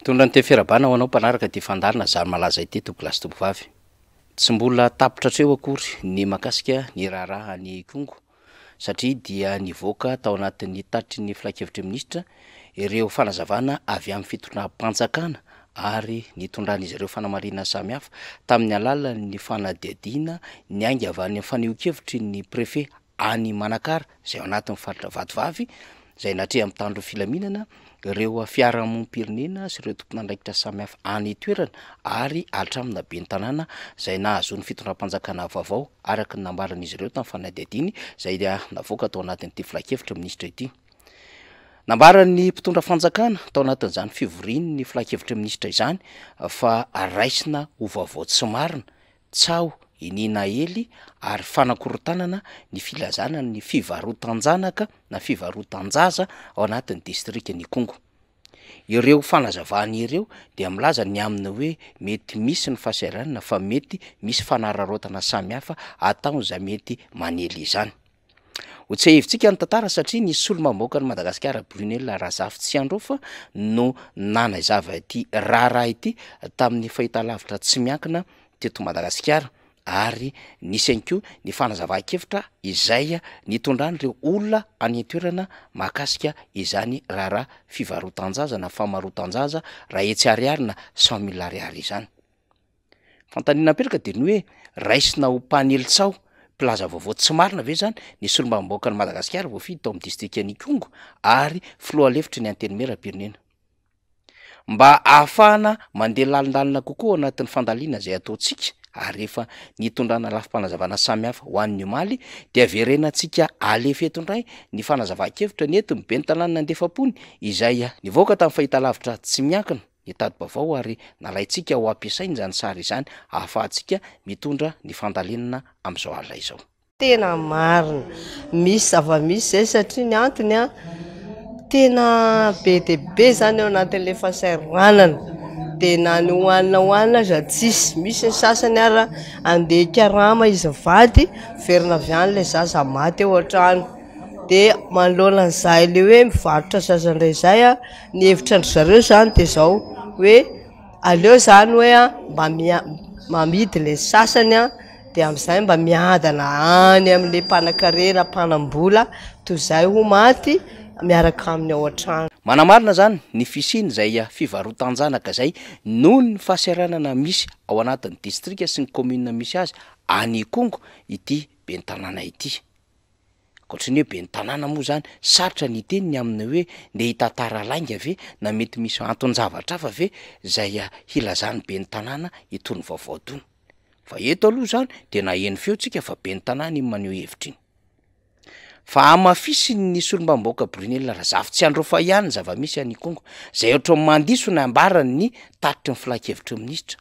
Tondra ny teferabana ho anao mpanaraka ty fandarina zany malaza ity tokolasy topovavy. Tsy mbola tapitra treo akory ny makasika ny raharaha ny kongo satria dia nivoaka tao anatin'ny tatry ny filakevitry minisitra ireo fanazavana avy amin'ny fitondram-panjakana ary nitondran'izy ireo fanamarina samihafa tamin'ny alalan'ny fanadihadiana ny ainga avy any faneho-kevitry ny prefet any Manakara izay ao anatin'ny faritra Vatovavy izay natrea amin'ny tandro filaminana ireo fiarahamonim-pirenena sy ireo tompon'andraikitra samihafa any toerana ary atramina be ny tanàna izay nahazony fitondram-panjakana vaovao araka ny nambaran'izy ireo tamin'ny fanadihadiany izay navoaka tao anatin'ity filakevitra minisitra ity. Nambaran'ny mpitondra fanjakana tao anatin'izany fivoriany ny filakevitra minisitra izany fa raisina ho vaovao tsy marina tsao inina ely ary fanakorotanana ny filazana ny fivarotan-janaka na fivarotan-jaza ao anatin'ny distrika ny Kongo. Ireo fanazavana ireo dia milaza ny aminy hoe mety misy ny fahasahiranana fa mety misy fanararaotana samihafa ataony izay mety manely izany. Ho tsy hevitsika ny tantara satria ny solo-mamoaka ny Madagasikara Brunel Razafy Tsiandrofa no nanazava ity raharaha ity tamin'ny fahitalavitra tsy miankina teto Madagasikara ary nisy ihany koa ny fanazava-kevitra izay nitondran'ireo olona any toerana mahakasika izany raharaha fivarotan-jaza na famarotan-jaza raha etsy ariary na 100,000 ariary izany. Fantaniana apetraka dia ny hoe raisina ho mpanelitsao plaza vaovao tsy marina ve zany ny solo-mamoaka ny Madagasikara voafidy tao amin'ny distrika ny Kongo ary filoha lefitry ny antenimera-pirenena. Mba ahafahana mandeha lalindalina kokoa anatin'ny fandaliana izay ataontsika ary efa nitondrana lafim-panazavana samihafa ho an'ny omaly dia verenantsika alefa eto indray ny fanazava-kevitra ny ety mibe ny tanàna andefapony izay nivoaka tamin'ny fahitalavitra tsy miankina ny tady-baovao ary nalaintsika ho ampiasainy izany sary izany ahafahantsika mitondra ny fandalinana amin'izao alina izao. Tena marina misy zava-misy zay satria ny antony tena be dia be zany ao anatin'ilay fahasahiranana dia na ny hoanina za tsisy misy ny sasany ara andeha karama izy vady verina avy any ilay zaza maty eo an-trano dia manoloana an'izay ilay hoe mivarotra zaza indray izay ny hevitra andry zareo zany dia zao hoe aleo zany hoe mba mamidy ilay sasany dia amin'izay mba miadana any amin'ilay mpanan-karena mpanam-bola toy izay ho maty miaraka aminy ao an-trano. Manamarina zany ny fisiny izay fivarotan-janaka izay noho ny fahasahiranana misy ao anatin'ny distrika sy ny commune misy azy any Kongo ity be ny tanàna ity. Ankoatran'ny hoe be ny tanàna moa zany sarotra ny teniny aminy hoe nde hitantara lainga ve na mety misy anton-javatra hafa ve izay hilazany be ny tanàna itony vaovao tony. Fa eto aloha zany dia na eny feontsika fa be ny tanàna iny maneho hevitra iny. Fa amafisy ny solo-mamoaka Brunel Razafy Tsiandrofa ihany zava-misy any Kongo izay ohatry ny mandiso ny ambarany ny tatitry ny filakevitry minisitra.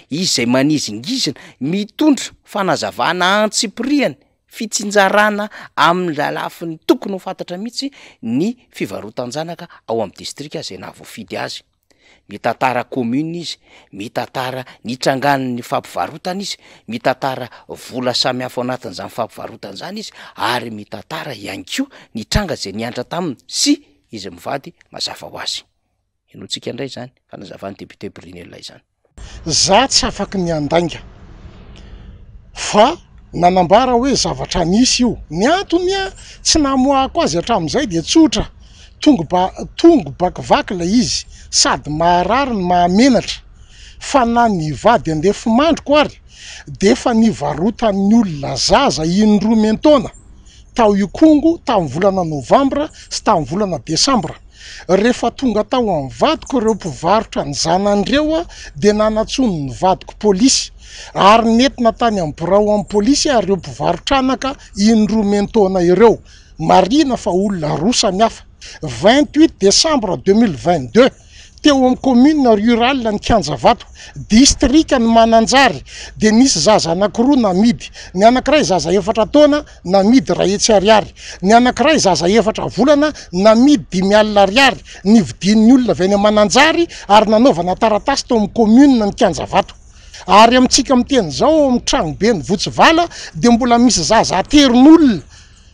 Izy izay manizingizina mitondra fanazavana antsipiriany fitsinjarana amin'ny lafiny tokony ho fantatra mihitsy ny fivarotan-janaka ao amin'ny distrika izay nahavoafidy azy. Mitantara commune izy, mitantara ny trangan'ny fampivarotana izy, mitantara vola samihafa ao anatin'izany fampivarotana izany izy ary mitantara ihany koa ny tranga izay niantra taminy sy izy mivady mazava ho azy. Inoantsika indray zany fanazavan'ny député Brunel izany. Za tsy afaky ny andainga fa nanambara hoe zavatra nisy io ny antony tsy namoahako azy hatramin'izay dia tsotra tongo bakivaky la izy sady maharary ny mahamenatra fa na ny vady andefo mandroko ary dia efa nivarotan'ny olona zaza indroa mentona tao io Kongo tamin'ny volana novambra sy tamin'ny volana desambra. Rehefa tonga tao amin'ny vadiko ireo mpivarotra ny zanandreo dia nanatsony ny vadiko polisy ary nentina tany amin'ny birao amin'ny polisy ary ireo mpivarotranaka indroa mentona ireo marina fa olona roa samihafa. 28 décembre 2022 teo amin'ny commune rurale ny Kianjavato distrika ny Mananjary dia nisy zaza anankiroa namidy, ny anankiray zaza 4 taona namidy raha etsy ariary, ny anankiray zaza 4 volana namidy 5,000 ariary nividin'ny olona avy any Mananjary ary nanaovana taratasy tao amin'ny commune ny Kianjavato. Ary amintsika miteny zao amin'ny tragno be ny Votsivala dia mbola misy zaza ateron'olona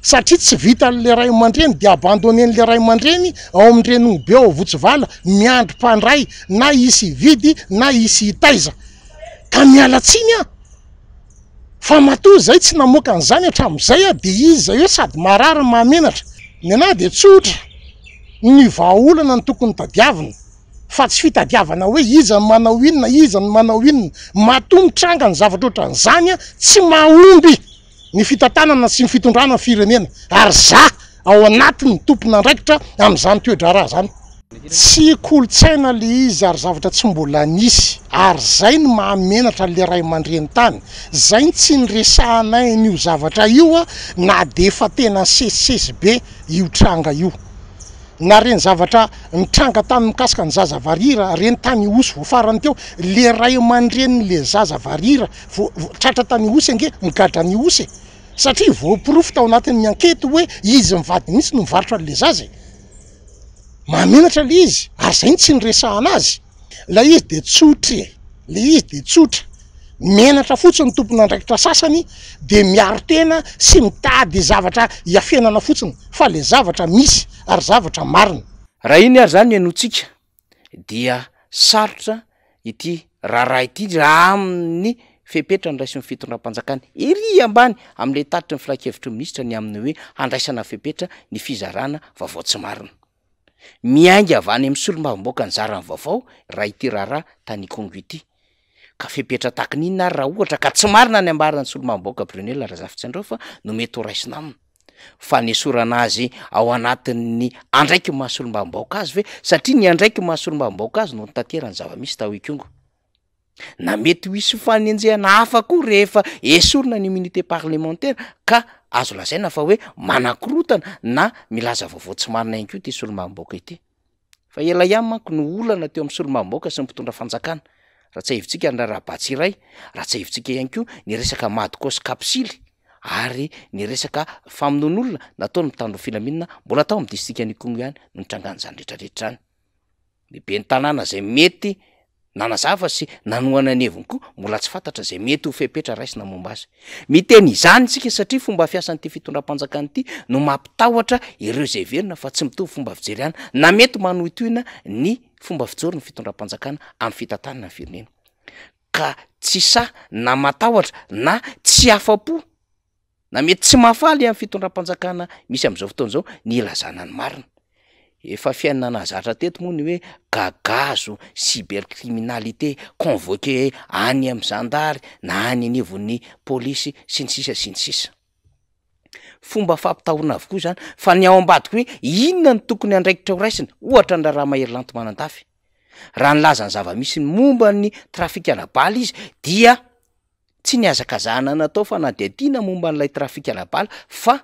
satria tsy vita le ray aman-dreny de abandonen'le ray aman-dreny ao amin'nyreny be ao Votsovala miandry mpandray na isy vidy na isy hitaiza ka miala tsiny a fa matoa zay tsy namoaka an'izany hatramin'izay a de izy zay hoe sady marary mahamenatra ny anahy de tsotra ny vahaolana ny tokony tadiavina fa tsy fitadiavana hoe iza ny manao inona iza ny manao inona matoa mitranga ny zavatra ohatran'izany a tsy mahomby ny fitantanana sy ny fitondrana firenena ary za ao anatiny tompona andraikitra am'izany toedraraha zany tsy kolotsaina le izy ary zavatra tsy mbola nisy ary zay ny mahamenatra le ray aman-dreny tany zay tsy nyresahanay n'io zavatra io a na de efa tena sesisesy be io tranga io na reny zavatra nitranga tany mikasika ny zaza varira reny tany osy voafarany teo le ray aman-dreny le zaza varira tratra tany osy ange migadra ny osy satria voapirofo tao anatin'ny ankety hoe izy mivady mihitsy no mivarotra le zaza mahamenatra le izy ary zay tsy nyresahana azy la izy de tsotra le izy de tsotra menatra fotsiny ny tompona andraikitra sasany de miaro tena sy mitady zavatra hiafenana fotsiny fa le zavatra misy ary zavatra marina raha iny ary zany mianotsika dia sarotra ity raharaha ity raha amin'ny fepetra ny raisy ny fitondram-panjakany ery ambany am'le tatitry ny filakevitry minisitra ny amin'ny hoe handraisana fepetra ny fizarana vaovao tsy marina miainga avany amin'ny solombavamboaka ny zarany vaovao raha ity raharaha tany Kongo ity ka fepetra takin'inona ary raha ohatra ka tsy marina ny ambarany solombavamboaka Brunel raha zavitsy andreo fa no mety ho raisina aminy fa ny sorana azy ao anatin'ny andraiky mahasolombavamboaka azy ve satria ny andraiky mahasolombavamboaka azy no tanterany zava-misy tao Kongo na mety ho isy fanenjehana hafa koa rehefa esorina ny immunité parlementaire ka azo lazaina fa hoe manakorotana na milaza vaovao tsy marina ihany koa ty solombavamboaka ity fa ela ihany manko no olana teo amin'ny solombavamboaka sy ny mpitondra fanjakana raha tsy ahivitsika ny raha-batsy iray raha tsy ahivitsika ihany koa ny resaka madikosy kapsily ary ny resaka famonon'olona natao ny mitandro filaminana mbola tao amin'ny distrikany Kongo ihany no nitrangana zany rehetrarehetra any lehibe ny tanàna zay mety nanazava sy nanoana ny heviny koa mbola tsy fantatra zay mety ho fepetra raisina momba azy miteny izany tsika satria fomba fiasan'ity fitondram-panjakana ity no mampitahotra ireo zay verina fa tsy mitovy fomba fijeryana na mety manohitohina ny fomba fijory ny fitondram-panjakana amin'ny fitantanana ny firenena ka tsy sa na matahotra na tsy afa-po na mety tsy mahafaly amin'ny fitondram-panjakana misy am'izao fotoana zao ny ilazana ny marina efa fiainana nazatra teto moa ny hoe gagazo cybercriminalité convoqué any amin'ny zandary na any anivon'ny polisy sy ny sisa fomba fampitahorana avokoa zany fa ny ao ambadiko hoe inona ny tokony andraikitra ho raisina ohatra ny raha mahery lanto manan-dafy raha nilaza ny zava-misy ny momba ny trafika ala-bala izy dia tsy ny azakazahana natao fa na de tiana momba n'ilay trafika ala-bala fa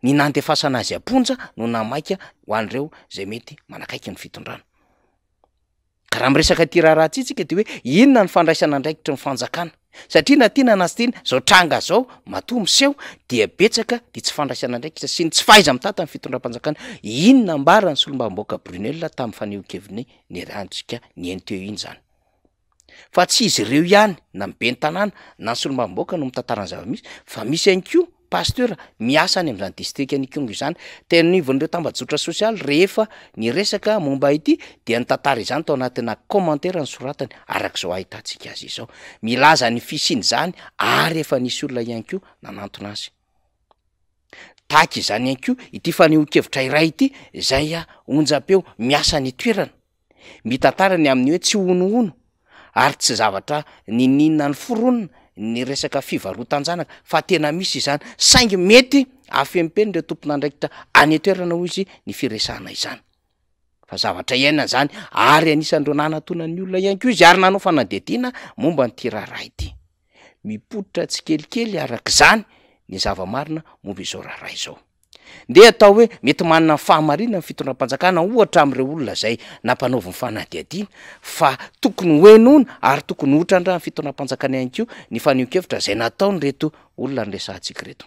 ny nandefasana azy aponja no namaika ho an'ireo zay mety manakaiky ny fitondrana ka raha miresaka ty raharaha ty tsika de hoe inona ny fandraisana andraikitra ny fanjakana satria na tiana na sy tiana zao tranga zao matoa miseho dia betsaka de tsy fandraisana andraikitra sy ny tsy faiza mitata ny fitondram-panjakana inona ambara ny solombavamboaka Brunel tamin'ny fanehoan-keviny ny rahantsika ny eny teo iny zany fa tsy izy ireo ihany na mibe ny tanàna na ny solombavamboaka no mitantarany zava-misy fa misy ihany koa pasteur miasa any amin'izany distrikany Kongo izany tena nivon'ireo tambajotra sosialy rehefa ny resaka momba ity dia nitantara izany tao anatina commentaire ny soratany arak'izao ahitantsika azy izao milaza ny fisiny zany ary efa nisy olona ihany koa nanantona azy taky izany ihany koa ity fanehoan-kevitra iray ity zay onjam-peo miasa ny toerana mitantarany amin'ny hoe tsy honohono ary tsy zavatra ninina ny foronina ny resaka fivarotan-janaka fa tena misy izany saingy mety afempeny reo tompona andraikitra any toerana ho izy ny firesahana izany fa zavatra iainana zany ary anisan'ireo nanatona ny olona ihany koa izy ary nanao fanadihadiana momba ny ty raharaha ity mipototra tsy kelikely arak'izany ny zava-marina momba izao raharaha izao nde atao hoe mety manana fahamarina ny fitondram-panjakana ohatra am'ireo olona zay nampanaovy ny fanadihadiana fa tokony hoenona ary tokony hotrandra ny fitondram-panjakana ihany koa ny fanehoan-kevitra zay nataony reto olona ny resahantsika reto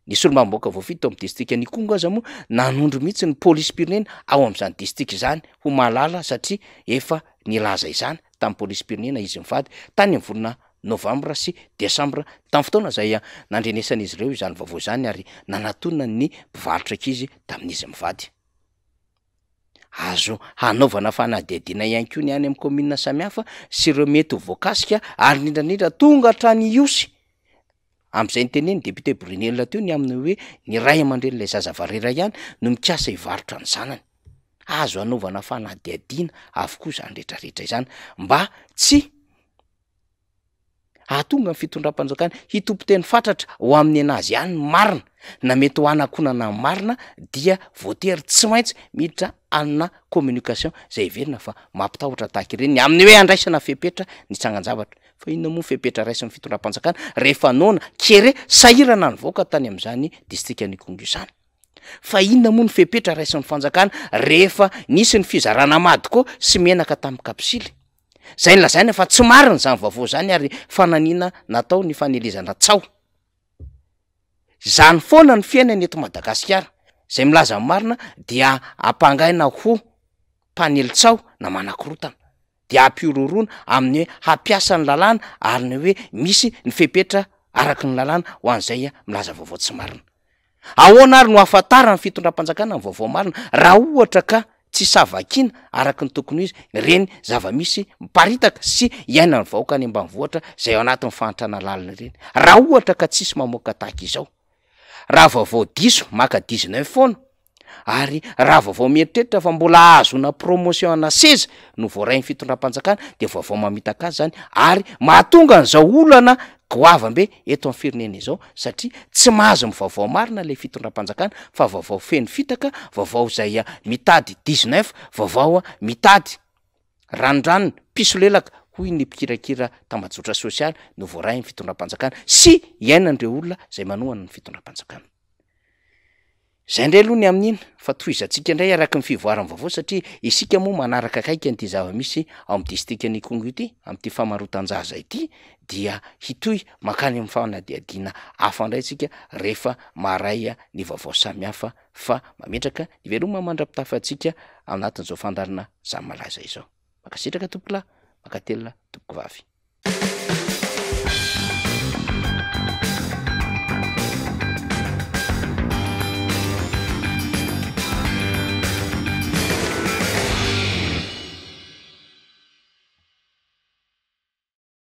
ny solombavamboaka voafito amin'ny distrikany Kongo aza moa nanondro mihitsy ny polisy pirenena ao amin'izany distriky zany ho malala satria efa nilaza izany tamin'ny polisy pirenena izy mivady tany amin'ny volana novambra sy desambra tamin'ny fotoana zay nandrenesan'izy ireo izany vaovao zany ary nanatona ny mpivarotra ankizy tamin'izy mivady. Azo hanaovana fanadihadiana ihany koa ny any amin'ny commune samihafa sy ireo mety ho voakasika ary nindrandrindra tonga hatrany iosy am'izay nyteneny député Brunel teo ny amin'ny hoe ny ray aman-dren'ilay zazavarera ihany no mikasa hivarotra ny zanany. Azo hanaovana fanadihadiana avokoa zany rehetrarehetra izany mba tsy ahatonga ny fitondram-panjakana hitompoteny fatratra ho amin'ny anazy ihany marina na mety ho anakonana marina dia voatery tsy maintsy miditra anina communication zay iverina fa mampitahotra tahaka ireny amin'ny hoe andraisana fepetra ny tsangan-javatra fa inona moa fepetra raisin'ny fitondram-panjakana rehefa noana kere sahirana ny voaka tany amin'izany distrikta Nikongo izany. Fa inona moa ny fepetra raisin'ny fanjakana rehefa nisy ny fizarana mady koa sy menaka tamin'ny kapisily. Zay nolazaina fa tsy marina zany vaovao zany ary fananina natao ny fanelezana tsao. Zany foana ny fiainany eto Madagasikara zay milaza marina dia ampangaina ho mpanelitsao na manakorotana dia ampiororona amin'ny hoe hampiasa ny lalàna ary ny hoe misy ny fepetra araky ny lalàna ho an'izay milaza vaovao tsy marina. Ahoana ary no ahafantarana ny fitondram-panjakana ny vaovao marina raha ohatra ka tsy savakina araky ny tokony izy reny zava-misy miparitaka sy iaina ny vahoaka any ambanivohitra zay ao anatin'ny fahantrana lalina ireny. Raha ohatra ka tsisy mamoaka tahaka izao, raha vaovao diso maka 19 foana ary raha vaovao mieritreritra fa mbola azona promotion ana seza no voarain'ny fitondram-panjakana de vaovao mamitaka azy zany ary mahatonga an'izao olana goavambe eto amin'ny firenena izao satria tsy mahazo mivaovao marina le fitondram-panjakana fa vaovao feno fitaka, vaovao zay mitady 19, vaovao mitady ranondranony piso lelaka hoy ny mpikirakira tambajotra sosialy no voarain'ny fitondram-panjakana sy iainan'ireo olona zay manohana ny fitondram-panjakana. Zay ndray aloha ny amin'iny fa tohizantsika indray araky ny fivoarany vaovao satria isika moa manaraka akaiky an'ity zava-misy ao amin'ny distrikta Nikongo ity amin'ity famarotan-jaza ity dia hitohy makany amin'ny fanadihadiana hafa indray tsika rehefa maray ny vaovao samihafa fa mametraka iveloma mandrapitafantsika ao anatin'izao fandarina zany malaza izao. Makasitraka tompoko lahy, makatelina tompoko vavy.